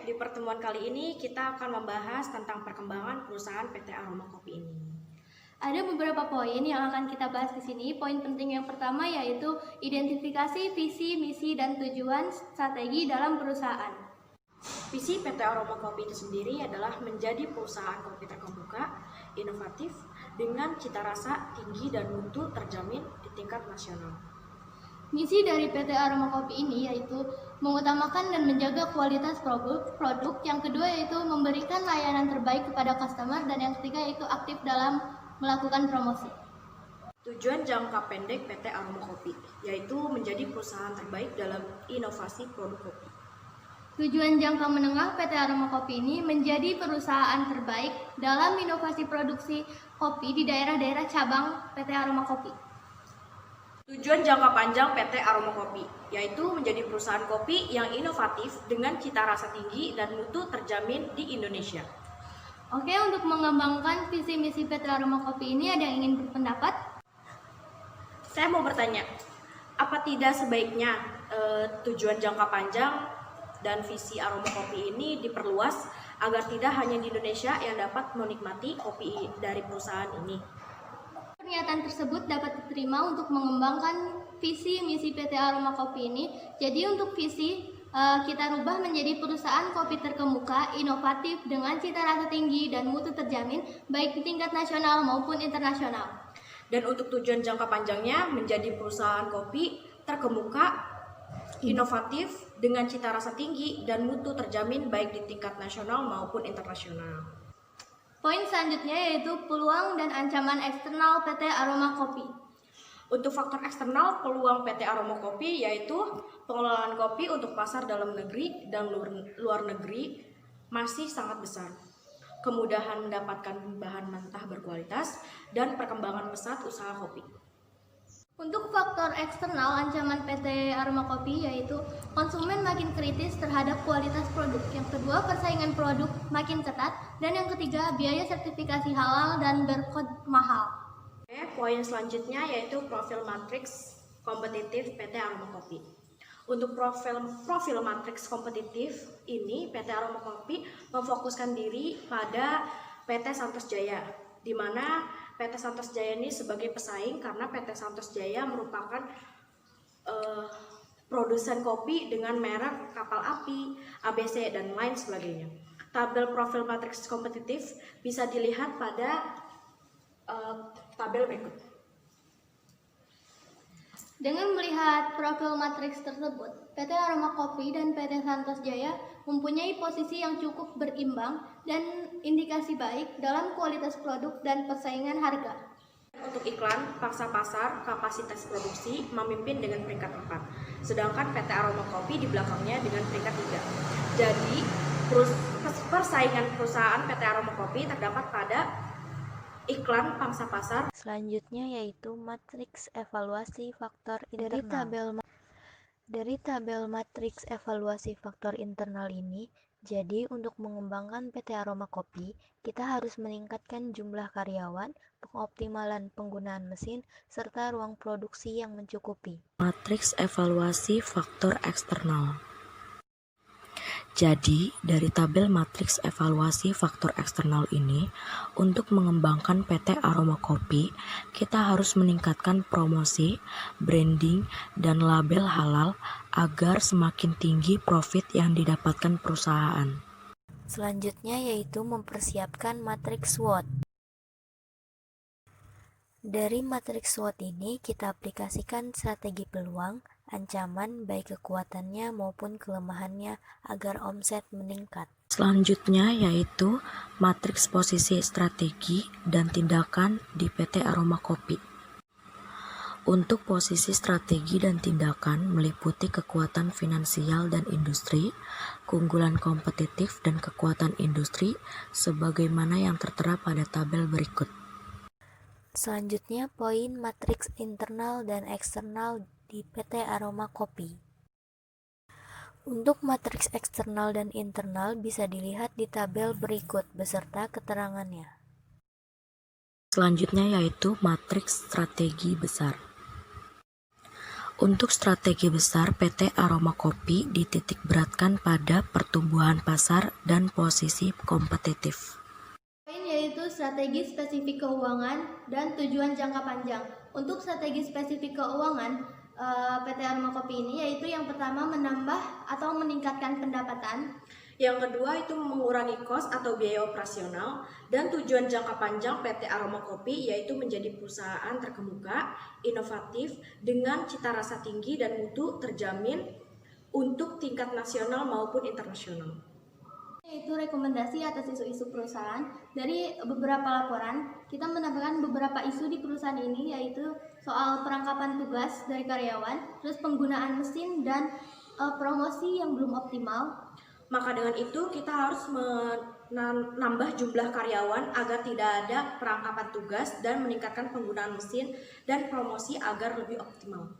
Di pertemuan kali ini kita akan membahas tentang perkembangan perusahaan PT Aroma Kopi ini. Ada beberapa poin yang akan kita bahas di sini. Poin penting yang pertama yaitu identifikasi visi, misi, dan tujuan strategi dalam perusahaan. Visi PT Aroma Kopi itu sendiri adalah menjadi perusahaan kopi terkemuka, inovatif, dengan cita rasa tinggi dan mutu terjamin di tingkat nasional. Misi dari PT Aroma Kopi ini yaitu mengutamakan dan menjaga kualitas produk. Yang kedua yaitu memberikan layanan terbaik kepada customer, dan yang ketiga yaitu aktif dalam melakukan promosi. Tujuan jangka pendek PT Aroma Kopi yaitu menjadi perusahaan terbaik dalam inovasi produk kopi. Tujuan jangka menengah PT Aroma Kopi ini menjadi perusahaan terbaik dalam inovasi produksi kopi di daerah-daerah cabang PT Aroma Kopi. Tujuan jangka panjang PT Aroma Kopi yaitu menjadi perusahaan kopi yang inovatif dengan cita rasa tinggi dan mutu terjamin di Indonesia. Oke, untuk mengembangkan visi misi PT Aroma Kopi ini ada yang ingin berpendapat? Saya mau bertanya, apa tidak sebaiknya tujuan jangka panjang dan visi Aroma Kopi ini diperluas agar tidak hanya di Indonesia yang dapat menikmati kopi dari perusahaan ini? Pernyataan tersebut dapat diterima untuk mengembangkan visi misi PT Aroma Kopi ini. Jadi untuk visi kita rubah menjadi perusahaan kopi terkemuka, inovatif, dengan cita rasa tinggi dan mutu terjamin baik di tingkat nasional maupun internasional. Dan untuk tujuan jangka panjangnya menjadi perusahaan kopi terkemuka, inovatif, dengan cita rasa tinggi dan mutu terjamin baik di tingkat nasional maupun internasional. Poin selanjutnya yaitu peluang dan ancaman eksternal PT Aroma Kopi. Untuk faktor eksternal peluang PT Aroma Kopi yaitu pengelolaan kopi untuk pasar dalam negeri dan luar negeri masih sangat besar. Kemudahan mendapatkan bahan mentah berkualitas dan perkembangan pesat usaha kopi. Untuk faktor eksternal ancaman PT Aroma Kopi yaitu konsumen makin kritis terhadap kualitas produk. Yang kedua, persaingan produk makin ketat. Dan yang ketiga, biaya sertifikasi halal dan berkod mahal. Poin selanjutnya yaitu profil matriks kompetitif PT Aroma Kopi. Untuk profil matriks kompetitif ini, PT Aroma Kopi memfokuskan diri pada PT Santos Jaya, di mana PT Santos Jaya ini sebagai pesaing karena PT Santos Jaya merupakan produsen kopi dengan merek Kapal Api, ABC, dan lain sebagainya. Tabel profil matriks kompetitif bisa dilihat pada tabel berikut. Dengan melihat profil matriks tersebut, PT Aroma Kopi dan PT Santos Jaya mempunyai posisi yang cukup berimbang dan indikasi baik dalam kualitas produk dan persaingan harga. Untuk iklan, pangsa pasar, kapasitas produksi memimpin dengan peringkat 4, sedangkan PT Aroma Kopi di belakangnya dengan peringkat 3. Jadi, persaingan perusahaan PT Aroma Kopi terdapat pada iklan pangsa pasar. Selanjutnya yaitu matriks evaluasi faktor internal. Dari tabel matriks evaluasi faktor internal ini, jadi untuk mengembangkan PT Aroma Kopi, kita harus meningkatkan jumlah karyawan, pengoptimalan penggunaan mesin, serta ruang produksi yang mencukupi. Matriks evaluasi faktor eksternal. Jadi, dari tabel matriks evaluasi faktor eksternal ini, untuk mengembangkan PT Aroma Kopi, kita harus meningkatkan promosi, branding, dan label halal agar semakin tinggi profit yang didapatkan perusahaan. Selanjutnya yaitu mempersiapkan matriks SWOT. Dari matriks SWOT ini, kita aplikasikan strategi peluang, ancaman baik kekuatannya maupun kelemahannya agar omset meningkat. Selanjutnya yaitu matriks posisi strategi dan tindakan di PT Aroma Kopi. Untuk posisi strategi dan tindakan meliputi kekuatan finansial dan industri, keunggulan kompetitif dan kekuatan industri sebagaimana yang tertera pada tabel berikut. Selanjutnya poin matriks internal dan eksternal di PT Aroma Kopi. Untuk matriks eksternal dan internal bisa dilihat di tabel berikut beserta keterangannya. Selanjutnya yaitu matriks strategi besar. Untuk strategi besar, PT Aroma Kopi dititik beratkan pada pertumbuhan pasar dan posisi kompetitif. Poin yaitu strategi spesifik keuangan dan tujuan jangka panjang. Untuk strategi spesifik keuangan, PT Aroma Kopi ini yaitu yang pertama menambah atau meningkatkan pendapatan. Yang kedua itu mengurangi kos atau biaya operasional, dan tujuan jangka panjang PT Aroma Kopi yaitu menjadi perusahaan terkemuka, inovatif, dengan cita rasa tinggi dan mutu terjamin untuk tingkat nasional maupun internasional. Yaitu rekomendasi atas isu-isu perusahaan. Dari beberapa laporan, kita mendapatkan beberapa isu di perusahaan ini, yaitu soal perangkapan tugas dari karyawan, terus penggunaan mesin, dan promosi yang belum optimal. Maka dengan itu kita harus menambah jumlah karyawan agar tidak ada perangkapan tugas dan meningkatkan penggunaan mesin dan promosi agar lebih optimal.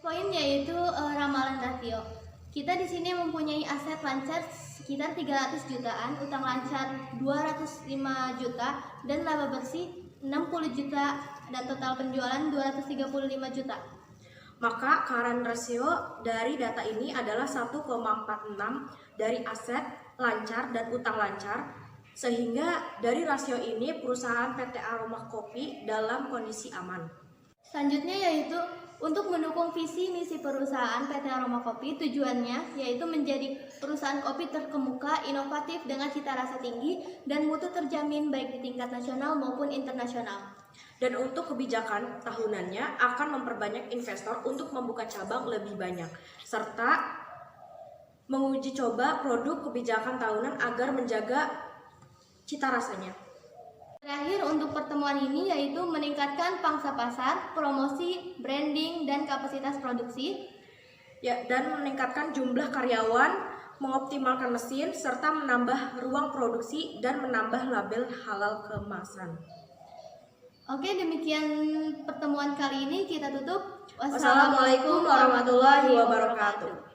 Poin yaitu ramalan rasio. Kita di sini mempunyai aset lancar sekitar 300 jutaan, utang lancar 205 juta, dan laba bersih 60 juta, dan total penjualan 235 juta. Maka current ratio dari data ini adalah 1,46 dari aset lancar dan utang lancar, sehingga dari rasio ini perusahaan PT Aroma Kopi dalam kondisi aman. Selanjutnya yaitu untuk mendukung visi misi perusahaan PT Aroma Kopi, tujuannya yaitu menjadi perusahaan kopi terkemuka, inovatif dengan cita rasa tinggi dan mutu terjamin baik di tingkat nasional maupun internasional. Dan untuk kebijakan tahunannya akan memperbanyak investor untuk membuka cabang lebih banyak, serta menguji coba produk kebijakan tahunan agar menjaga cita rasanya. Terakhir untuk pertemuan ini yaitu meningkatkan pangsa pasar, promosi, branding, dan kapasitas produksi. Ya, dan meningkatkan jumlah karyawan, mengoptimalkan mesin, serta menambah ruang produksi dan menambah label halal kemasan. Oke, demikian pertemuan kali ini, kita tutup. Wassalamualaikum warahmatullahi wabarakatuh.